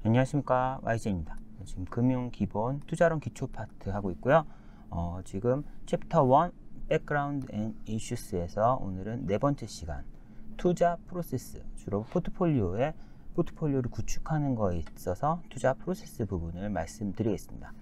안녕하십니까, YJ입니다. 지금 금융기본 투자론 기초 파트 하고 있고요. 지금 챕터 1 Background and Issues에서 오늘은 네 번째 시간 투자 프로세스, 주로 포트폴리오를 구축하는 거에 있어서 투자 프로세스 부분을 말씀드리겠습니다.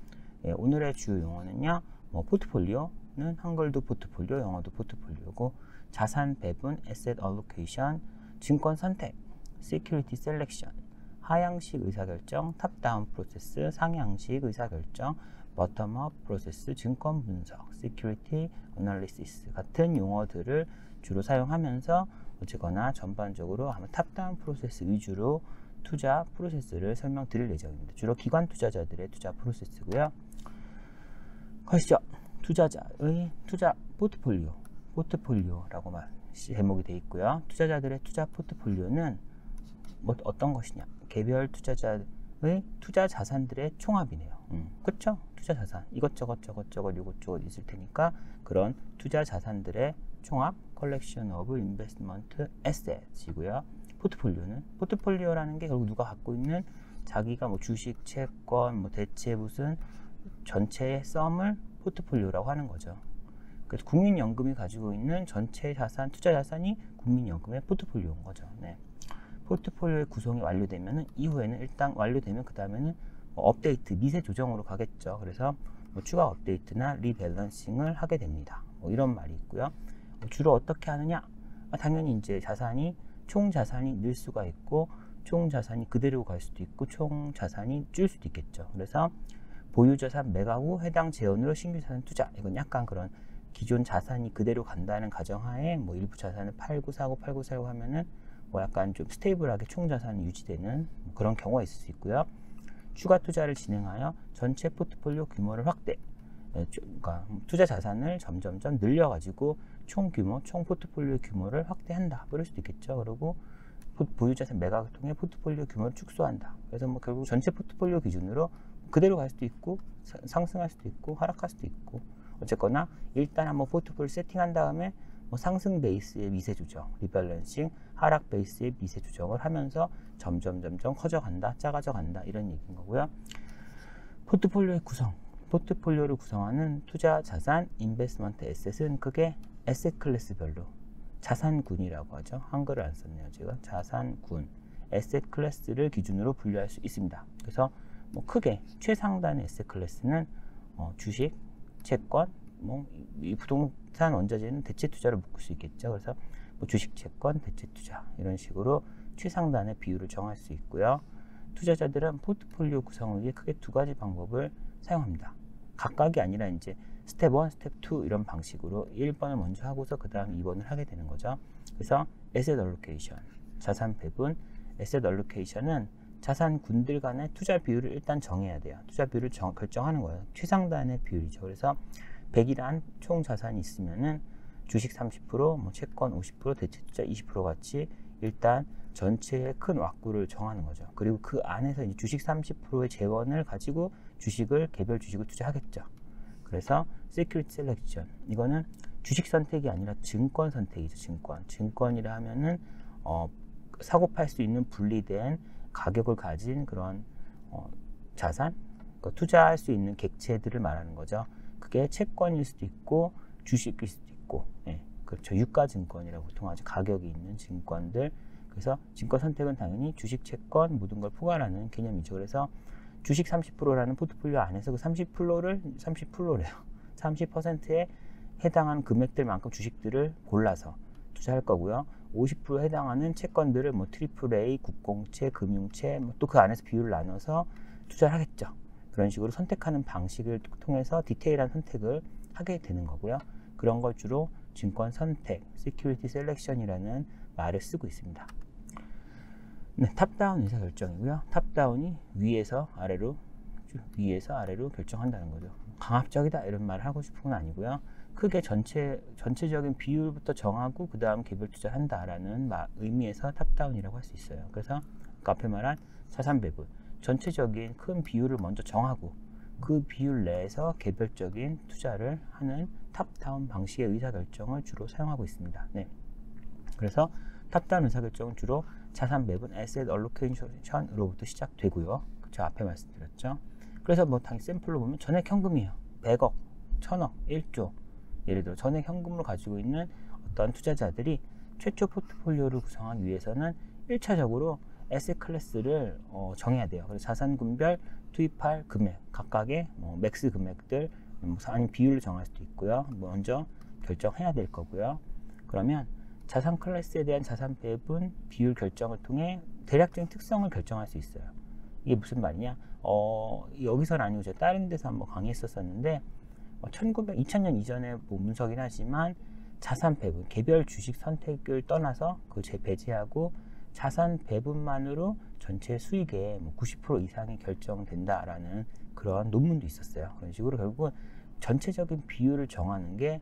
오늘의 주 용어는요, 포트폴리오는 한글도 포트폴리오, 영어도 포트폴리오고, 자산 배분, Asset Allocation, 증권 선택, Security Selection, 하향식 의사결정, 탑다운 프로세스, 상향식 의사결정, 버텀업 프로세스, 증권 분석, 시큐리티 어널리시스 같은 용어들을 주로 사용하면서 어쨌거나 전반적으로 아마 탑다운 프로세스 위주로 투자 프로세스를 설명드릴 예정입니다. 주로 기관 투자자들의 투자 프로세스고요. 가시죠. 투자자의 투자 포트폴리오라고 제목이 되어 있고요. 투자자들의 투자 포트폴리오는 어떤 것이냐? 개별 투자자의 투자 자산들의 총합이네요. 그쵸? 투자 자산 이것저것 이것저것 있을 테니까 그런 투자 자산들의 총합, collection of investment assets이고요. 포트폴리오라는 게 결국 누가 갖고 있는 자기가 주식, 채권, 대체 무슨 전체의 썸을 포트폴리오라고 하는 거죠. 그래서 국민연금이 가지고 있는 전체 자산, 투자 자산이 국민연금의 포트폴리오인 거죠. 네. 포트폴리오의 구성이 완료되면 이후에는 일단 완료되면 그 다음에는 업데이트, 미세 조정으로 가겠죠. 그래서 추가 업데이트나 리밸런싱을 하게 됩니다. 이런 말이 있고요. 주로 어떻게 하느냐? 당연히 이제 총 자산이 늘 수가 있고, 총 자산이 그대로 갈 수도 있고, 총 자산이 줄 수도 있겠죠. 그래서 보유 자산 매각 후 해당 재원으로 신규 자산 투자, 이건 약간 그런 기존 자산이 그대로 간다는 가정하에 일부 자산을 팔고 사고 하면은 약간 좀 스테이블하게 총 자산이 유지되는 그런 경우가 있을 수 있고요. 추가 투자를 진행하여 전체 포트폴리오 규모를 확대, 그러니까 투자 자산을 점점점 늘려가지고 총 포트폴리오 규모를 확대한다. 그럴 수도 있겠죠. 그리고 보유 자산 매각을 통해 포트폴리오 규모를 축소한다. 그래서 결국 전체 포트폴리오 기준으로 그대로 갈 수도 있고, 상승할 수도 있고, 하락할 수도 있고, 어쨌거나 일단 한번 포트폴리오 세팅한 다음에 상승 베이스의 미세 조정, 리밸런싱, 하락 베이스의 미세 조정을 하면서 점점 커져간다, 작아져 간다, 이런 얘기인 거고요. 포트폴리오의 구성, 포트폴리오를 구성하는 투자 자산, 인베스트먼트 에셋은 크게 에셋 클래스별로 자산군이라고 하죠. 한글을 안 썼네요, 제가. 자산군, 에셋 클래스를 기준으로 분류할 수 있습니다. 그래서 크게 최상단의 에셋 클래스는 주식, 채권, 이 부동산 원자재는 대체 투자를 묶을 수 있겠죠. 그래서 주식, 채권, 대체 투자 이런 식으로 최상단의 비율을 정할 수 있고요. 투자자들은 포트폴리오 구성을 위해 크게 두 가지 방법을 사용합니다. 각각이 아니라 이제 스텝 1, 스텝 2 이런 방식으로 1번을 먼저 하고서 그 다음 2번을 하게 되는 거죠. 그래서 에셋 얼로케이션, 자산 배분. 에셋 얼로케이션은 자산군들 간의 투자 비율을 일단 정해야 돼요. 투자 비율을 결정하는 거예요. 최상단의 비율이죠. 그래서 100이란 총 자산이 있으면은 주식 30%, 채권 50%, 대체 투자 20% 같이 일단 전체의 큰 왁구를 정하는 거죠. 그리고 그 안에서 이제 주식 30%의 재원을 가지고 개별 주식을 투자하겠죠. 그래서 Security Selection, 이거는 주식 선택이 아니라 증권 선택이죠. 증권이라 하면은 사고 팔 수 있는 분리된 가격을 가진 그런 자산, 그러니까 투자할 수 있는 객체들을 말하는 거죠. 그게 채권일 수도 있고 주식일 수도 있고, 그렇죠. 유가증권이라고 보통 하죠. 가격이 있는 증권들. 그래서 증권 선택은 당연히 주식, 채권 모든 걸 포괄하는 개념이죠. 그래서 주식 30%라는 포트폴리오 안에서 그 30%에 해당하는 금액들만큼 주식들을 골라서 투자할 거고요. 50% 해당하는 채권들을 AAA, 국공채, 금융채, 또 그 안에서 비율을 나눠서 투자를 하겠죠. 그런 식으로 선택하는 방식을 통해서 디테일한 선택을 하게 되는 거고요. 그런 걸 주로 증권 선택, Security Selection이라는 말을 쓰고 있습니다. 네, 탑다운 의사결정이고요. 탑다운이 위에서 아래로 결정한다는 거죠. 강압적이다 이런 말을 하고 싶은 건 아니고요. 크게 전체적인 비율부터 정하고 그 다음 개별 투자를 한다라는 의미에서 탑다운이라고 할 수 있어요. 그래서 앞에 말한 자산 배분, 전체적인 큰 비율을 먼저 정하고 그 비율 내에서 개별적인 투자를 하는 탑다운 방식의 의사결정을 주로 사용하고 있습니다. 네. 그래서 탑다운 의사결정은 주로 자산 배분 asset allocation으로부터 시작되고요. 저 앞에 말씀드렸죠. 그래서 뭐 당연히 샘플로 보면 전액 현금이에요. 100억, 1000억, 1조. 예를 들어 전액 현금을 가지고 있는 어떤 투자자들이 최초 포트폴리오를 구성하기 위해서는 1차적으로 에셋 클래스를 정해야 돼요. 그래서 자산군별 투입할 금액, 각각의 맥스 금액들, 아니면 비율을 정할 수도 있고요. 먼저 결정해야 될 거고요. 그러면 자산 클래스에 대한 자산 배분 비율 결정을 통해 대략적인 특성을 결정할 수 있어요. 이게 무슨 말이냐? 여기서는 아니고 제가 다른 데서 한번 강의했었는데 2000년 이전에 문서긴 하지만 자산 배분, 개별 주식 선택을 떠나서 그걸 배제하고 자산 배분만으로 전체 수익의 90% 이상이 결정된다라는 그런 논문도 있었어요. 그런 식으로 결국은 전체적인 비율을 정하는 게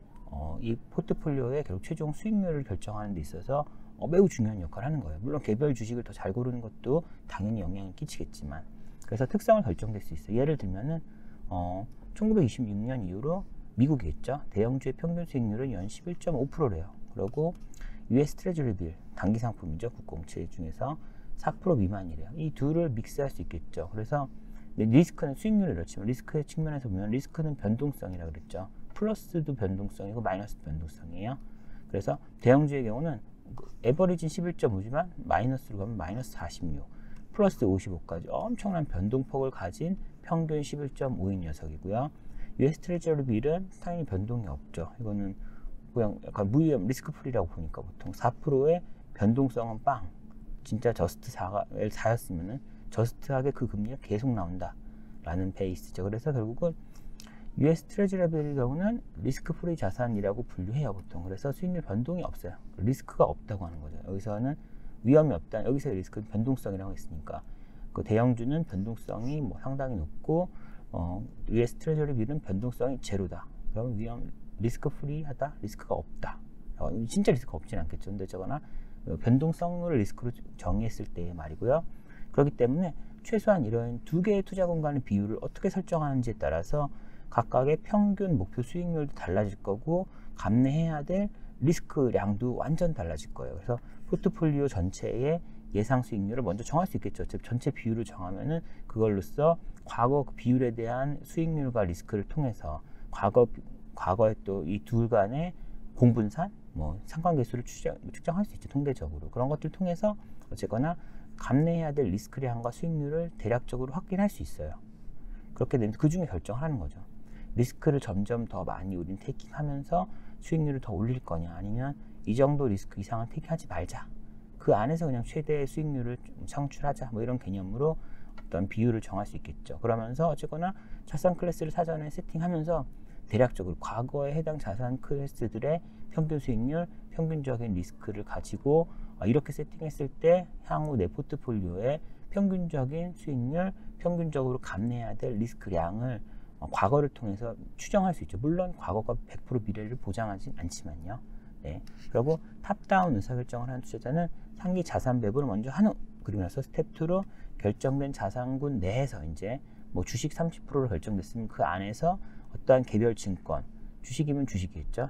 이 포트폴리오의 결국 최종 수익률을 결정하는 데 있어서 매우 중요한 역할을 하는 거예요. 물론 개별 주식을 더 잘 고르는 것도 당연히 영향을 끼치겠지만, 그래서 특성을 결정될 수 있어요. 예를 들면은 1926년 이후로 미국이 있죠. 대형주의 평균 수익률은 연 11.5%래요. 그리고 US 트레저리 빌, 단기 상품이죠. 국공채 중에서 4% 미만이래요. 이 둘을 믹스할 수 있겠죠. 그래서 리스크는 수익률이 그렇지만 리스크의 측면에서 보면 리스크는 변동성이라 그랬죠. 플러스도 변동성이고 마이너스도 변동성이에요. 그래서 대형주의 경우는 에버리지는 11.5지만 마이너스로 가면 마이너스 46, 플러스 55까지 엄청난 변동폭을 가진 평균 11.5인 녀석이고요. US 트레저리 빌은 당연히 변동이 없죠. 이거는 그냥 약간 무위험 리스크 프리라고 보니까 보통 4%의 변동성은 빵. 진짜 저스트 4였으면은 저스트하게 그 금리가 계속 나온다라는 베이스죠. 그래서 결국은 US 트레저리 빌의 경우는 리스크 프리 자산이라고 분류해요, 보통. 그래서 수익률 변동이 없어요. 리스크가 없다고 하는 거죠. 여기서는 위험이 없다. 여기서의 리스크는 변동성이라고 했으니까. 그 대형주는 변동성이 상당히 높고, US 트레저리 빌은 변동성이 제로다. 그러면 리스크 프리하다, 리스크가 없다. 진짜 리스크가 없진 않겠죠. 근데 저거나 변동성을 리스크로 정의했을 때의 말이고요. 그렇기 때문에 최소한 이런 두 개의 투자 공간의 비율을 어떻게 설정하는지에 따라서 각각의 평균 목표 수익률도 달라질 거고, 감내해야 될 리스크량도 완전 달라질 거예요. 그래서 포트폴리오 전체의 예상 수익률을 먼저 정할 수 있겠죠. 즉 전체 비율을 정하면은 그걸로써 과거 그 비율에 대한 수익률과 리스크를 통해서 과거에 또 이 둘 간의 공분산, 상관계수를 측정할 수 있죠. 통계적으로 그런 것들 통해서 어쨌거나 감내해야 될 리스크량과 수익률을 대략적으로 확인할 수 있어요. 그렇게 되면 그 중에 결정하는 거죠. 리스크를 점점 더 많이 우린 테이킹하면서 수익률을 더 올릴 거냐, 아니면 이 정도 리스크 이상은 테이킹하지 말자. 그 안에서 그냥 최대의 수익률을 창출하자. 이런 개념으로 어떤 비율을 정할 수 있겠죠. 그러면서 어쨌거나 자산 클래스를 사전에 세팅하면서 대략적으로 과거에 해당 자산 클래스들의 평균 수익률, 평균적인 리스크를 가지고 이렇게 세팅했을 때 향후 내 포트폴리오의 평균적인 수익률, 평균적으로 감내해야 될 리스크량을 과거를 통해서 추정할 수 있죠. 물론 과거가 100% 미래를 보장하진 않지만요. 네. 그리고 탑다운 의사결정을 하는 투자자는 상기 자산 배분을 먼저 하는, 그리고 나서 스텝 2로 결정된 자산군 내에서 이제 주식 30%로 결정됐으면 그 안에서 어떠한 개별 증권, 주식이면 주식이겠죠.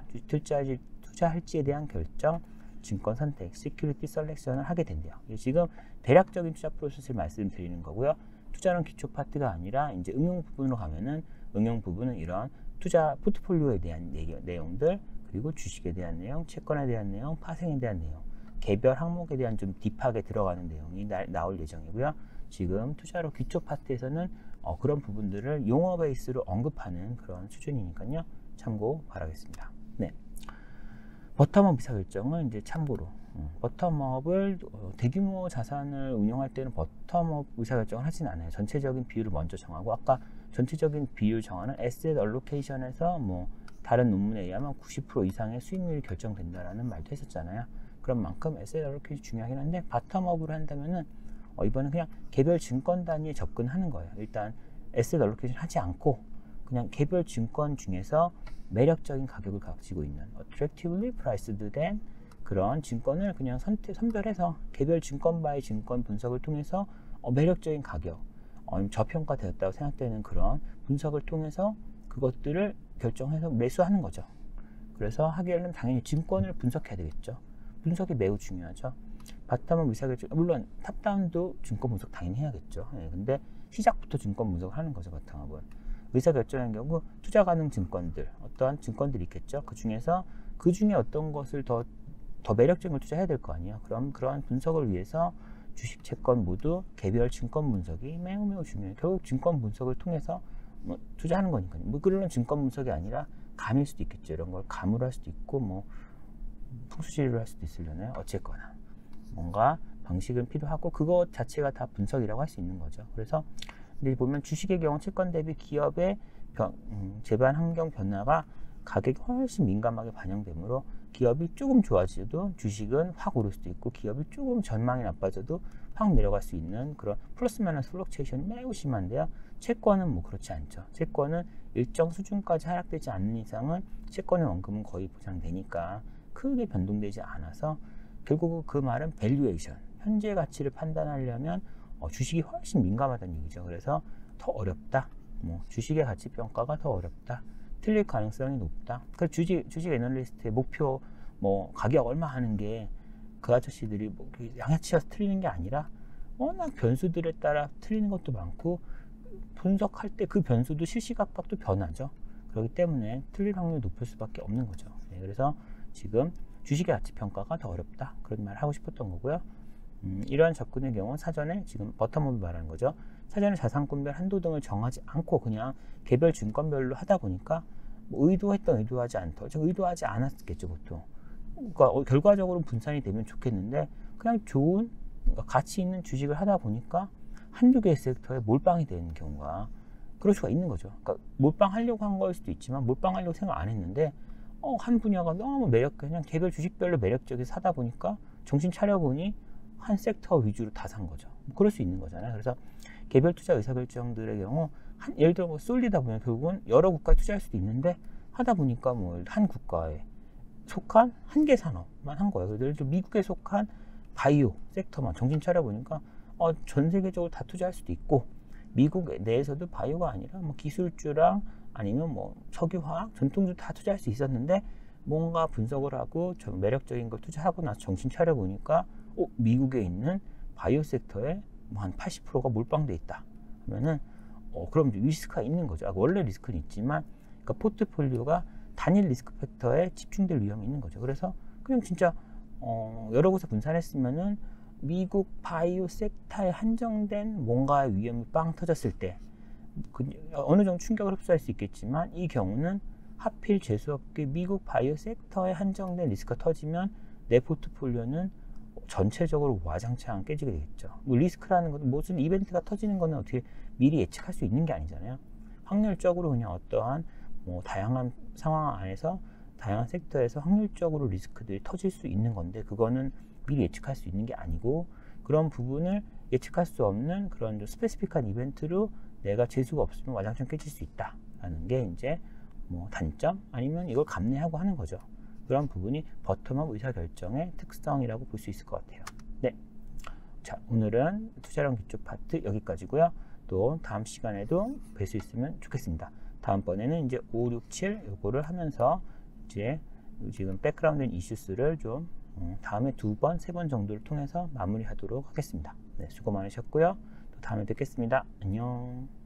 투자할지에 대한 결정, 증권 선택, 시큐리티 셀렉션을 하게 된대요. 지금 대략적인 투자 프로세스를 말씀드리는 거고요. 투자는 기초 파트가 아니라 이제 응용 부분으로 가면은, 응용 부분은 이런 투자 포트폴리오에 대한 내용들, 그리고 주식에 대한 내용, 채권에 대한 내용, 파생에 대한 내용, 개별 항목에 대한 좀 딥하게 들어가는 내용이 나올 예정이고요. 지금 투자로 기초 파트에서는 그런 부분들을 용어 베이스로 언급하는 그런 수준이니까요. 참고 바라겠습니다. 네. 버텀업 의사결정은 이제 참고로 버텀업을 대규모 자산을 운용할 때는 버텀업 의사결정을 하진 않아요. 전체적인 비율을 먼저 정하고, 아까 전체적인 비율 정하는 에셋 얼로케이션에서 다른 논문에 의하면 90% 이상의 수익률이 결정된다라는 말도 했었잖아요. 그런 만큼 에셋 얼로케이션이 중요하긴 한데, 바텀업으로 한다면은 이번엔 그냥 개별 증권 단위에 접근하는 거예요. 일단 에셋 얼로케이션 하지 않고 그냥 개별 증권 중에서 매력적인 가격을 가지고 있는 attractively priced than 그런 증권을 그냥 선별해서 개별 증권 바이 증권 분석을 통해서 매력적인 가격, 저평가되었다고 생각되는 그런 분석을 통해서 그것들을 결정해서 매수하는 거죠. 그래서 하기에는 당연히 증권을 분석해야 되겠죠. 분석이 매우 중요하죠. 바텀업 의사결정, 물론 탑다운도 증권 분석 당연히 해야겠죠. 예, 근데 시작부터 증권 분석을 하는 거죠. 바텀업은 의사결정의 경우 투자 가능 증권들, 어떠한 증권들이 있겠죠. 그 중에 어떤 것을 더 매력적인 걸 투자해야 될 거 아니에요. 그럼 그러한 분석을 위해서 주식, 채권 모두 개별 증권 분석이 매우 중요해요. 결국 증권 분석을 통해서 뭐 투자하는 거니까요. 뭐 그런 증권 분석이 아니라 감일 수도 있겠죠. 이런 걸 감으로 할 수도 있고 뭐 풍수지리로 할 수도 있으려나요. 어쨌거나 뭔가 방식은 필요하고 그것 자체가 다 분석이라고 할 수 있는 거죠. 그래서 근데 보면 주식의 경우 채권 대비 기업의 재반 환경 변화가 가격이 훨씬 민감하게 반영되므로 기업이 조금 좋아져도 주식은 확 오를 수도 있고 기업이 조금 전망이 나빠져도 확 내려갈 수 있는 그런 플러스 마이너스 플럭체이션이 매우 심한데요. 채권은 뭐 그렇지 않죠. 채권은 일정 수준까지 하락되지 않는 이상은 채권의 원금은 거의 보장되니까 크게 변동되지 않아서 결국 그 말은 밸류에이션, 현재 가치를 판단하려면 주식이 훨씬 민감하다는 얘기죠. 그래서 더 어렵다. 뭐 주식의 가치 평가가 더 어렵다. 틀릴 가능성이 높다. 그 주식 애널리스트의 목표 뭐 가격 얼마 하는 게 그 아저씨들이 뭐 양아치여서 틀리는 게 아니라 워낙 변수들에 따라 틀리는 것도 많고 분석할 때 그 변수도 실시각각도 변하죠. 그렇기 때문에 틀릴 확률이 높을 수밖에 없는 거죠. 네, 그래서 지금 주식의 가치 평가가 더 어렵다. 그런 말을 하고 싶었던 거고요. 이러한 접근의 경우 사전에 지금 버텀업을 말하는 거죠. 사전에 자산권별 한도 등을 정하지 않고 그냥 개별 증권별로 하다 보니까 뭐 의도하지 않던, 의도하지 않았겠죠 보통. 그러니까 결과적으로 분산이 되면 좋겠는데 그냥 좋은 가치 있는 주식을 하다 보니까 한두 개의 섹터에 몰빵이 되는 경우가 그럴 수가 있는 거죠. 그러니까 몰빵하려고 한 거일 수도 있지만 몰빵하려고 생각 안 했는데 한 분야가 너무 그냥 개별 주식별로 매력적이 사다 보니까 정신 차려보니 한 섹터 위주로 다 산 거죠. 뭐 그럴 수 있는 거잖아요. 그래서 개별 투자 의사결정들의 경우 예를 들어 뭐 쏠리다 보면 결국은 여러 국가에 투자할 수도 있는데 하다 보니까 뭐 한 국가에 속한 한 개 산업만 한 거예요. 예를 들어 미국에 속한 바이오 섹터만 정신 차려보니까 전 세계적으로 다 투자할 수도 있고 미국 내에서도 바이오가 아니라 뭐 기술주랑 아니면 뭐 석유화학, 전통주 다 투자할 수 있었는데 뭔가 분석을 하고 좀 매력적인 걸 투자하고 나서 정신 차려보니까 미국에 있는 바이오 섹터에 뭐 한 80%가 몰빵돼 있다 하면은 그럼 리스크가 있는 거죠. 원래 리스크는 있지만 그러니까 포트폴리오가 단일 리스크 팩터에 집중될 위험이 있는 거죠. 그래서 그냥 진짜 여러 곳에 분산했으면은 미국 바이오 섹터에 한정된 뭔가의 위험이 빵 터졌을 때 어느 정도 충격을 흡수할 수 있겠지만 이 경우는 하필 재수없게 미국 바이오 섹터에 한정된 리스크가 터지면 내 포트폴리오는 전체적으로 와장창 깨지게 되겠죠. 뭐 리스크라는 것은 무슨 이벤트가 터지는 거는 어떻게 미리 예측할 수 있는 게 아니잖아요. 확률적으로 그냥 어떠한 뭐 다양한 상황 안에서 다양한 섹터에서 확률적으로 리스크들이 터질 수 있는 건데 그거는 미리 예측할 수 있는 게 아니고 그런 부분을 예측할 수 없는 그런 좀 스페시픽한 이벤트로 내가 재수가 없으면 와장창 깨질 수 있다라는 게 이제 뭐 단점 아니면 이걸 감내하고 하는 거죠. 그런 부분이 버텀업 의사결정의 특성이라고 볼 수 있을 것 같아요. 네, 자 오늘은 투자론 기초 파트 여기까지고요. 또 다음 시간에도 뵐 수 있으면 좋겠습니다. 다음번에는 이제 5, 6, 7 요거를 하면서 이제 지금 백그라운드 이슈스를 좀 다음에 2번, 3번 정도를 통해서 마무리하도록 하겠습니다. 네, 수고 많으셨고요. 또 다음에 뵙겠습니다. 안녕.